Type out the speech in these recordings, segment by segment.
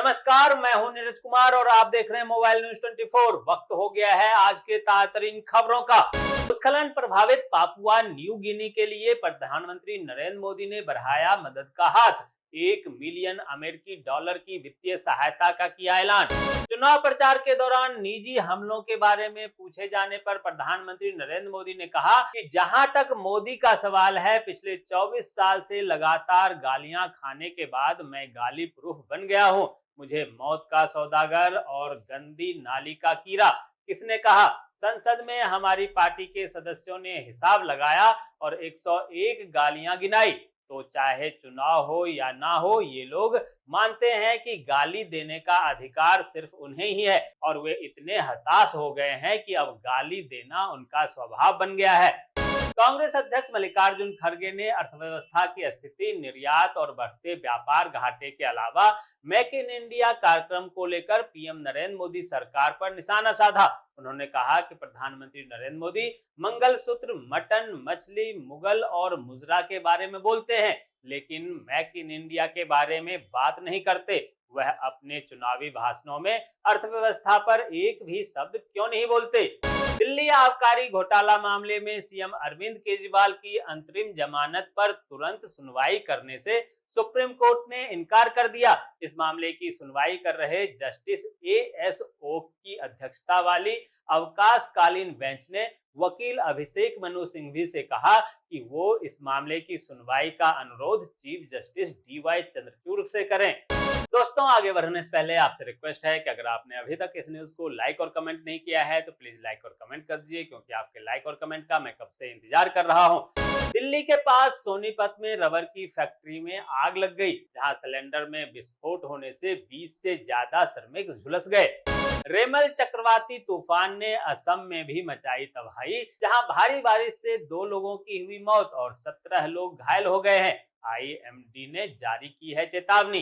नमस्कार, मैं हूं नीरज कुमार और आप देख रहे हैं मोबाइल न्यूज 24। वक्त हो गया है आज के ताज़ा खबरों का। भूस्खलन प्रभावित पापुआ न्यू गिनी के लिए प्रधानमंत्री नरेंद्र मोदी ने बढ़ाया मदद का हाथ। 1 मिलियन अमेरिकी डॉलर की वित्तीय सहायता का किया ऐलान। चुनाव प्रचार के दौरान निजी हमलों के बारे में पूछे जाने पर प्रधानमंत्री नरेंद्र मोदी ने कहा कि जहां तक मोदी का सवाल है, पिछले 24 साल से लगातार गालियां खाने के बाद मैं गाली प्रूफ बन गया हूं। मुझे मौत का सौदागर और गंदी नाली का कीड़ा किसने कहा? संसद में हमारी पार्टी के सदस्यों ने हिसाब लगाया और 101 गालियां गिनाई। तो चाहे चुनाव हो या ना हो, ये लोग मानते हैं कि गाली देने का अधिकार सिर्फ उन्हें ही है और वे इतने हताश हो गए हैं कि अब गाली देना उनका स्वभाव बन गया है। कांग्रेस अध्यक्ष मल्लिकार्जुन खड़गे ने अर्थव्यवस्था की स्थिति, निर्यात और बढ़ते व्यापार घाटे के अलावा मेक इन इंडिया कार्यक्रम को लेकर पीएम नरेंद्र मोदी सरकार पर निशाना साधा। उन्होंने कहा कि प्रधानमंत्री नरेंद्र मोदी मंगलसूत्र, मटन, मछली, मुगल और मुजरा के बारे में बोलते हैं, लेकिन मेक इन इंडिया के बारे में बात नहीं करते। वह अपने चुनावी भाषणों में अर्थव्यवस्था पर एक भी शब्द क्यों नहीं बोलते? दिल्ली आबकारी घोटाला मामले में सीएम अरविंद केजरीवाल की अंतरिम जमानत पर तुरंत सुनवाई करने से सुप्रीम कोर्ट ने इनकार कर दिया। इस मामले की सुनवाई कर रहे जस्टिस एएस ओक की अध्यक्षता वाली अवकाशकालीन बेंच ने वकील अभिषेक मनु सिंघवी से कहा कि वो इस मामले की सुनवाई का अनुरोध चीफ जस्टिस डीवाई चंद्रचूड़ से करें। दोस्तों, आगे बढ़ने से पहले आपसे रिक्वेस्ट है कि अगर आपने अभी तक इस न्यूज को लाइक और कमेंट नहीं किया है तो प्लीज लाइक और कमेंट कर दीजिए, क्योंकि आपके लाइक और कमेंट का मैं कब से इंतजार कर रहा हूं। दिल्ली के पास सोनीपत में रबर की फैक्ट्री में आग लग गई, जहां सिलेंडर में विस्फोट होने से 20 से ज्यादा श्रमिक झुलस गए। रेमल चक्रवाती तूफान ने असम में भी मचाई तबाही, जहां भारी बारिश से 2 लोगों की हुई मौत और 17 लोग घायल हो गए हैं। आईएमडी ने जारी की है चेतावनी।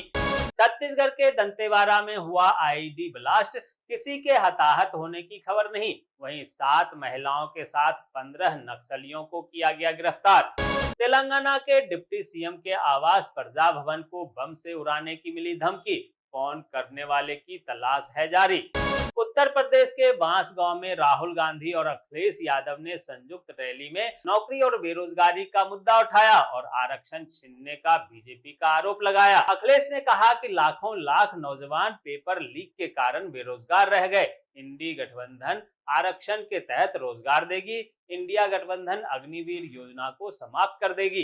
छत्तीसगढ़ के दंतेवाड़ा में हुआ आईईडी ब्लास्ट, किसी के हताहत होने की खबर नहीं। वहीं 7 महिलाओं के साथ 15 नक्सलियों को किया गया गिरफ्तार। तेलंगाना के डिप्टी सीएम के आवास प्रजा भवन को बम से उड़ाने की मिली धमकी, कौन करने वाले की तलाश है जारी। उत्तर प्रदेश के बांसगांव में राहुल गांधी और अखिलेश यादव ने संयुक्त रैली में नौकरी और बेरोजगारी का मुद्दा उठाया और आरक्षण छीनने का बीजेपी का आरोप लगाया। अखिलेश ने कहा कि लाखों लाख नौजवान पेपर लीक के कारण बेरोजगार रह गए। इंडी गठबंधन आरक्षण के तहत रोजगार देगी, इंडिया गठबंधन अग्निवीर योजना को समाप्त कर देगी।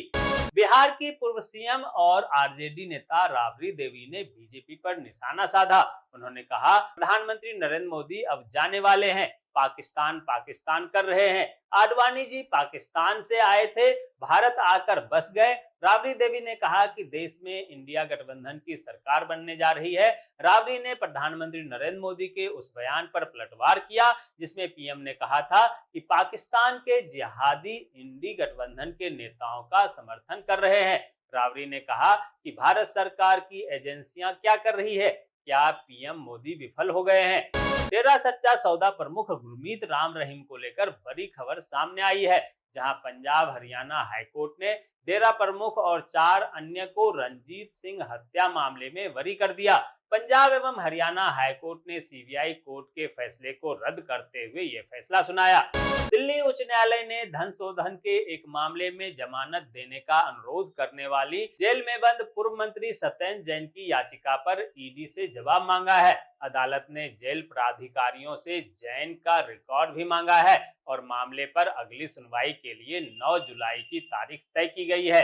बिहार की पूर्व सीएम और आरजेडी नेता राबड़ी देवी ने बीजेपी पर निशाना साधा। उन्होंने कहा, प्रधानमंत्री नरेंद्र मोदी अब जाने वाले हैं, पाकिस्तान पाकिस्तान कर रहे हैं। आडवाणी जी पाकिस्तान से आए थे, भारत आकर बस गए। राबड़ी देवी ने कहा कि देश में इंडिया गठबंधन की सरकार बनने जा रही है। राबड़ी ने प्रधानमंत्री नरेंद्र मोदी के उस बयान पर पलटवार किया जिसमें पीएम ने कहा था कि पाकिस्तान के जिहादी इंडी गठबंधन के नेताओं का समर्थन कर रहे हैं। राबड़ी ने कहा कि भारत सरकार की एजेंसियां क्या कर रही है, क्या पीएम मोदी विफल हो गए हैं? डेरा सच्चा सौदा प्रमुख गुरमीत राम रहीम को लेकर बड़ी खबर सामने आई है, जहां पंजाब हरियाणा हाईकोर्ट ने डेरा प्रमुख और 4 अन्य को रंजीत सिंह हत्या मामले में बरी कर दिया। पंजाब एवं हरियाणा हाईकोर्ट ने सीबीआई कोर्ट के फैसले को रद्द करते हुए यह फैसला सुनाया। दिल्ली उच्च न्यायालय ने धन शोधन के एक मामले में जमानत देने का अनुरोध करने वाली जेल में बंद पूर्व मंत्री सत्येंद्र जैन की याचिका पर ईडी से जवाब मांगा है। अदालत ने जेल प्राधिकारियों से जैन का रिकॉर्ड भी मांगा है और मामले पर अगली सुनवाई के लिए 9 जुलाई की तारीख तय की गई है।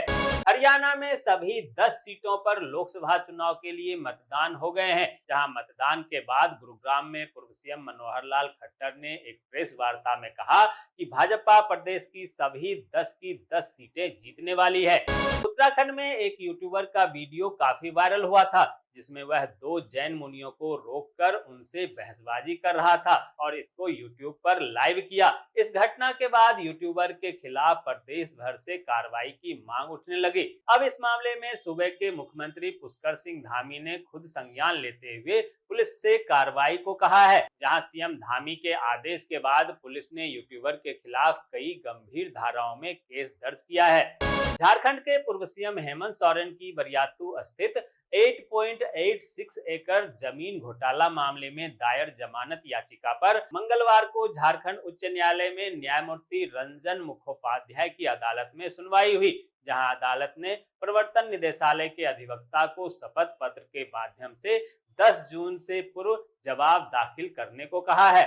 हरियाणा में सभी 10 सीटों पर लोकसभा चुनाव के लिए मतदान हो गए हैं, जहां मतदान के बाद गुरुग्राम में पूर्व सीएम मनोहर लाल खट्टर ने एक प्रेस वार्ता में कहा कि भाजपा प्रदेश की सभी 10 की 10 सीटें जीतने वाली है। उत्तराखंड में एक यूट्यूबर का वीडियो काफी वायरल हुआ था, जिसमें वह 2 जैन मुनियों को रोककर उनसे बहसबाजी कर रहा था और इसको यूट्यूब पर लाइव किया। इस घटना के बाद यूट्यूबर के खिलाफ प्रदेश भर से कार्रवाई की मांग उठने लगी। अब इस मामले में सूबे के मुख्यमंत्री पुष्कर सिंह धामी ने खुद संज्ञान लेते हुए पुलिस से कार्रवाई को कहा है, जहां सीएम धामी के आदेश के बाद पुलिस ने यूट्यूबर के खिलाफ कई गंभीर धाराओं में केस दर्ज किया है। झारखंड के पूर्व सीएम हेमंत सोरेन की बरियातू स्थित 8.86 एकड़ जमीन घोटाला मामले में दायर जमानत याचिका पर मंगलवार को झारखंड उच्च न्यायालय में न्यायमूर्ति रंजन मुखोपाध्याय की अदालत में सुनवाई हुई, जहां अदालत ने प्रवर्तन निदेशालय के अधिवक्ता को शपथ पत्र के माध्यम से 10 जून से पूर्व जवाब दाखिल करने को कहा है।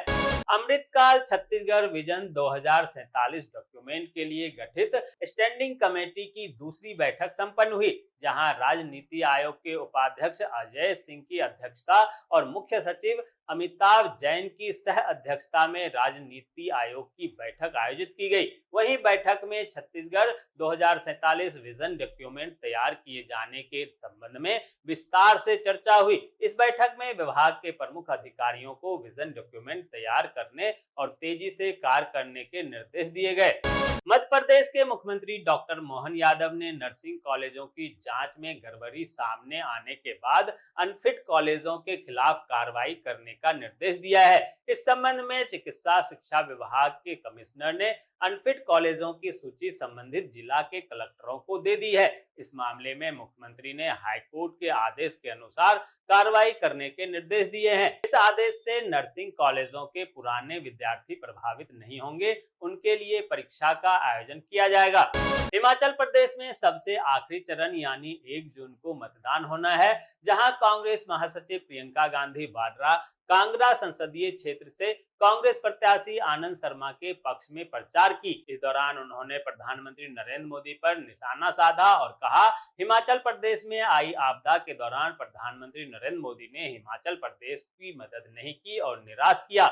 अमृतकाल छत्तीसगढ़ विजन 2047 डॉक्यूमेंट के लिए गठित स्टैंडिंग कमेटी की दूसरी बैठक संपन्न हुई, जहां राजनीति आयोग के उपाध्यक्ष अजय सिंह की अध्यक्षता और मुख्य सचिव अमिताभ जैन की सह अध्यक्षता में राजनीति आयोग की बैठक आयोजित की गई। वहीं बैठक में छत्तीसगढ़ 2047 विजन डॉक्यूमेंट तैयार किए जाने के संबंध में विस्तार से चर्चा हुई। इस बैठक में विभाग के प्रमुख अधिकारियों को विजन डॉक्यूमेंट तैयार करने और तेजी से कार्य करने के निर्देश दिए गए। मध्य प्रदेश के मुख्यमंत्री डॉक्टर मोहन यादव ने नर्सिंग कॉलेजों की जांच में गड़बड़ी सामने आने के बाद अनफिट कॉलेजों के खिलाफ कार्रवाई करने का निर्देश दिया है। इस संबंध में चिकित्सा शिक्षा विभाग के कमिश्नर ने अनफिट कॉलेजों की सूची संबंधित जिला के कलेक्टरों को दे दी है। इस मामले में मुख्यमंत्री ने हाईकोर्ट के आदेश के अनुसार कार्रवाई करने के निर्देश दिए हैं। इस आदेश से नर्सिंग कॉलेजों के पुराने विद्यार्थी प्रभावित नहीं होंगे, उनके लिए परीक्षा का आयोजन किया जाएगा। हिमाचल प्रदेश में सबसे आखिरी चरण यानी 1 जून को मतदान होना है, जहां कांग्रेस महासचिव प्रियंका गांधी वाड्रा कांगड़ा संसदीय क्षेत्र से कांग्रेस प्रत्याशी आनंद शर्मा के पक्ष में प्रचार की। इस दौरान उन्होंने प्रधानमंत्री नरेंद्र मोदी पर निशाना साधा और कहा, हिमाचल प्रदेश में आई आपदा के दौरान प्रधानमंत्री नरेंद्र मोदी ने हिमाचल प्रदेश की मदद नहीं की और निराश किया।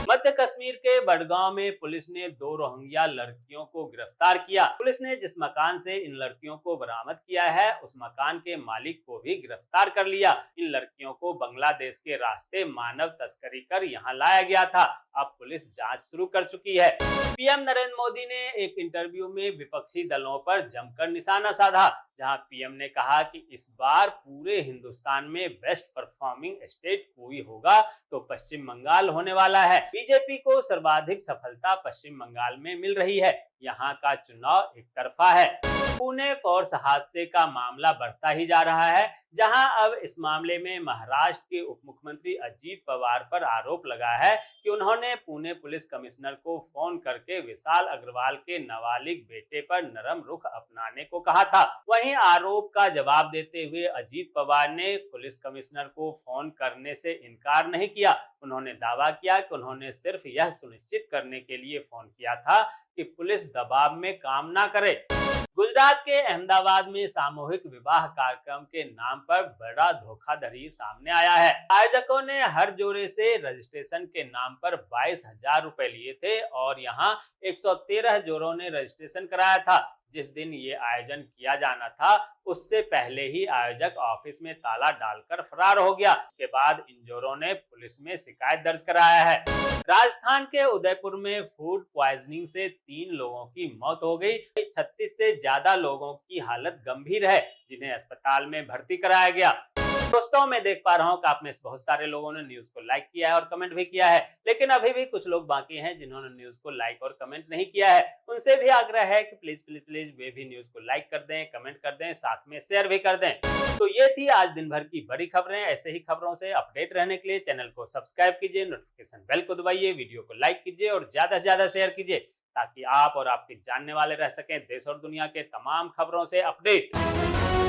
मध्य कश्मीर के बड़गांव में पुलिस ने 2 रोहिंग्या लड़कियों को गिरफ्तार किया। पुलिस ने जिस मकान से इन लड़कियों को बरामद किया है, उस मकान के मालिक को भी गिरफ्तार कर लिया। इन लड़कियों को बांग्लादेश के रास्ते मानव तस्करी कर यहाँ लाया गया था। अब पुलिस जांच शुरू कर चुकी है। पीएम नरेंद्र मोदी ने एक इंटरव्यू में विपक्षी दलों पर जमकर निशाना साधा, जहां पीएम ने कहा कि इस बार पूरे हिंदुस्तान में बेस्ट परफॉर्मिंग स्टेट कोई होगा तो पश्चिम बंगाल होने वाला है। बीजेपी को सर्वाधिक सफलता पश्चिम बंगाल में मिल रही है। यहाँ का चुनाव एक तरफा है। पुणे फोर्स हादसे का मामला बढ़ता ही जा रहा है, जहां अब इस मामले में महाराष्ट्र के उप मुख्यमंत्री अजीत पवार पर आरोप लगा है कि उन्होंने पुणे पुलिस कमिश्नर को फोन करके विशाल अग्रवाल के नाबालिग बेटे पर नरम रुख अपनाने को कहा था। वहीं आरोप का जवाब देते हुए अजीत पवार ने पुलिस कमिश्नर को फोन करने से इनकार नहीं किया। उन्होंने दावा किया कि उन्होंने सिर्फ यह सुनिश्चित करने के लिए फोन किया था कि पुलिस दबाव में काम ना करे। गुजरात के अहमदाबाद में सामूहिक विवाह कार्यक्रम के नाम पर बड़ा धोखाधड़ी सामने आया है। आयोजकों ने हर जोड़े से रजिस्ट्रेशन के नाम पर 22,000 रुपए लिए थे और यहां 113 जोड़ों ने रजिस्ट्रेशन कराया था। जिस दिन ये आयोजन किया जाना था, उससे पहले ही आयोजक ऑफिस में ताला डालकर फरार हो गया। इसके बाद इन जोड़ों ने पुलिस में शिकायत दर्ज कराया है। राजस्थान के उदयपुर में फूड पॉइजनिंग से 3 लोगों की मौत हो गई। 36 से ज्यादा लोगों की हालत गंभीर है, जिन्हें अस्पताल में भर्ती कराया गया। दोस्तों, मैं देख पा रहा हूं कि आप में से बहुत सारे लोगों ने न्यूज को लाइक किया है और कमेंट भी किया है, लेकिन अभी भी कुछ लोग बाकी हैं जिन्होंने न्यूज को लाइक और कमेंट नहीं किया है। उनसे भी आग्रह है कि प्लीज प्लीज प्लीज वे भी न्यूज को लाइक कर दें, कमेंट कर दें, साथ में शेयर भी कर दें। तो ये थी आज दिन भर की बड़ी खबरें। ऐसे ही खबरों से अपडेट रहने के लिए चैनल को सब्सक्राइब कीजिए, नोटिफिकेशन बेल को दबाइए, वीडियो को लाइक कीजिए और ज्यादा से ज्यादा शेयर कीजिए, ताकि आप और आपके जानने वाले रह सकें देश और दुनिया के तमाम खबरों से अपडेट।